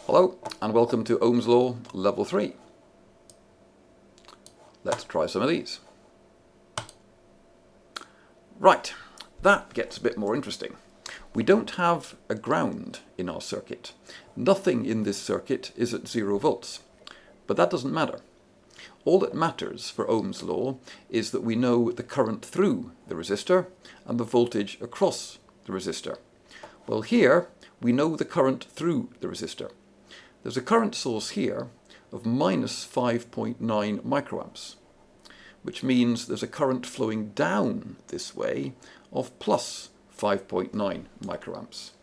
Hello and welcome to Ohm's Law Level 3. Let's try some of these. Right, that gets a bit more interesting. We don't have a ground in our circuit. Nothing in this circuit is at 0 volts. But that doesn't matter. All that matters for Ohm's law is that we know the current through the resistor and the voltage across the resistor. Well, here we know the current through the resistor. There's a current source here of minus 5.9 microamps, which means there's a current flowing down this way of plus 5.9 microamps.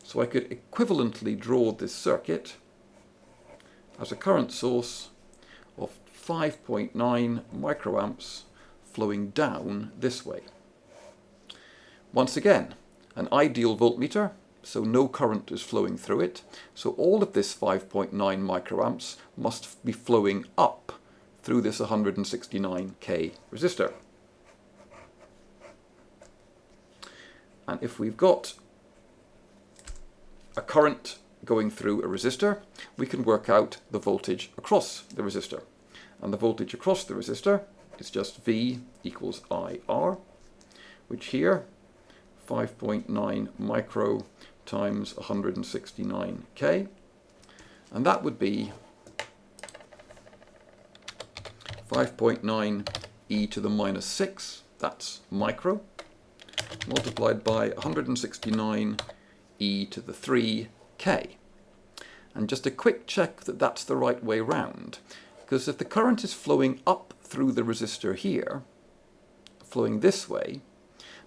So I could equivalently draw this circuit as a current source of 5.9 microamps flowing down this way. Once again, an ideal voltmeter, so no current is flowing through it. So all of this 5.9 microamps must be flowing up through this 169K resistor. And if we've got a current going through a resistor, we can work out the voltage across the resistor. And the voltage across the resistor is just V equals IR, which here, 5.9 micro times 169K, and that would be 5.9 e to the minus 6, that's micro, multiplied by 169 e to the 3K. And just a quick check that that's the right way round, because if the current is flowing up through the resistor here, flowing this way,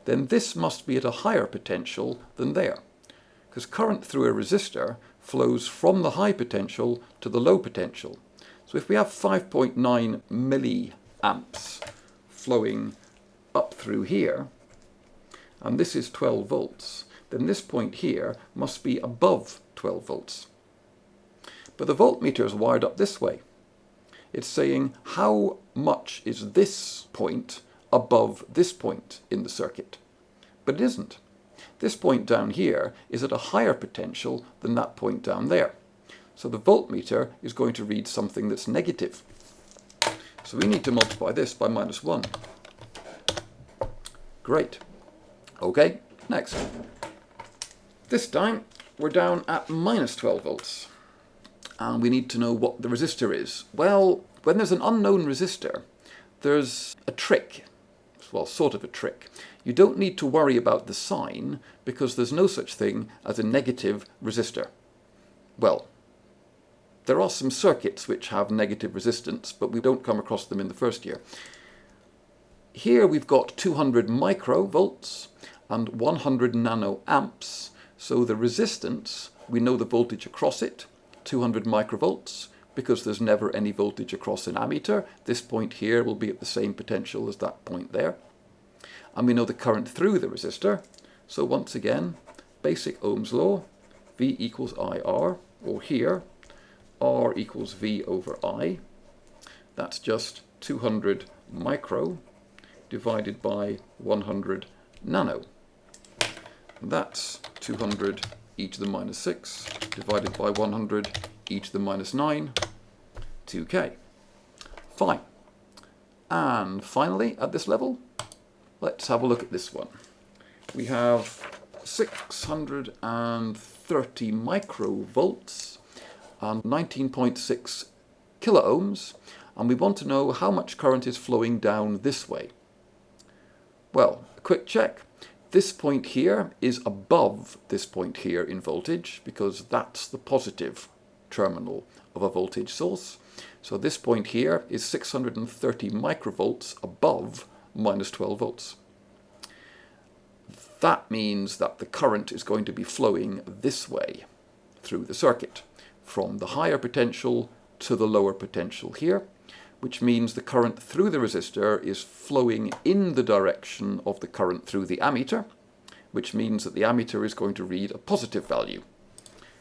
then this must be at a higher potential than there, because current through a resistor flows from the high potential to the low potential. So if we have 5.9 milliamps flowing up through here, and this is 12 volts, then this point here must be above 12 volts. But the voltmeter is wired up this way. It's saying how much is this point above this point in the circuit. But it isn't. This point down here is at a higher potential than that point down there. So the voltmeter is going to read something that's negative. So we need to multiply this by minus 1. Great. Okay, next. This time we're down at minus 12 volts. And we need to know what the resistor is. Well, when there's an unknown resistor, there's a trick. Well, sort of a trick. You don't need to worry about the sign because there's no such thing as a negative resistor. Well, there are some circuits which have negative resistance, but we don't come across them in the first year. Here we've got 200 microvolts and 100 nanoamps. So the resistance, we know the voltage across it, 200 microvolts, because there's never any voltage across an ammeter. This point here will be at the same potential as that point there. And we know the current through the resistor. So once again, basic Ohm's law, V equals IR, or here, R equals V over I. That's just 200 micro divided by 100 nano. And that's 200 e to the minus 6 divided by 100 e to the minus 9, 2K. Fine. And finally, at this level, let's have a look at this one. We have 630 microvolts and 19.6 kiloohms, and we want to know how much current is flowing down this way. Well, a quick check. This point here is above this point here in voltage because that's the positive terminal of a voltage source. So this point here is 630 microvolts above minus 12 volts. That means that the current is going to be flowing this way through the circuit, from the higher potential to the lower potential here, which means the current through the resistor is flowing in the direction of the current through the ammeter, which means that the ammeter is going to read a positive value.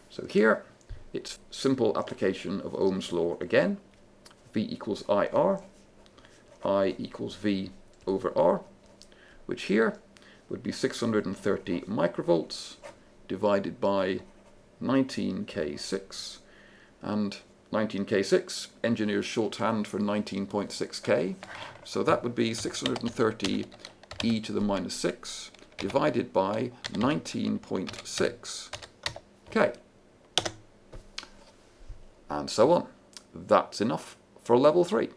So here, it's simple application of Ohm's law again. V equals IR, I equals V over R, which here would be 630 microvolts divided by 19K6, and 19K6, engineers shorthand for 19.6K. So that would be 630 e to the minus 6 divided by 19.6K. And so on. That's enough for level 3.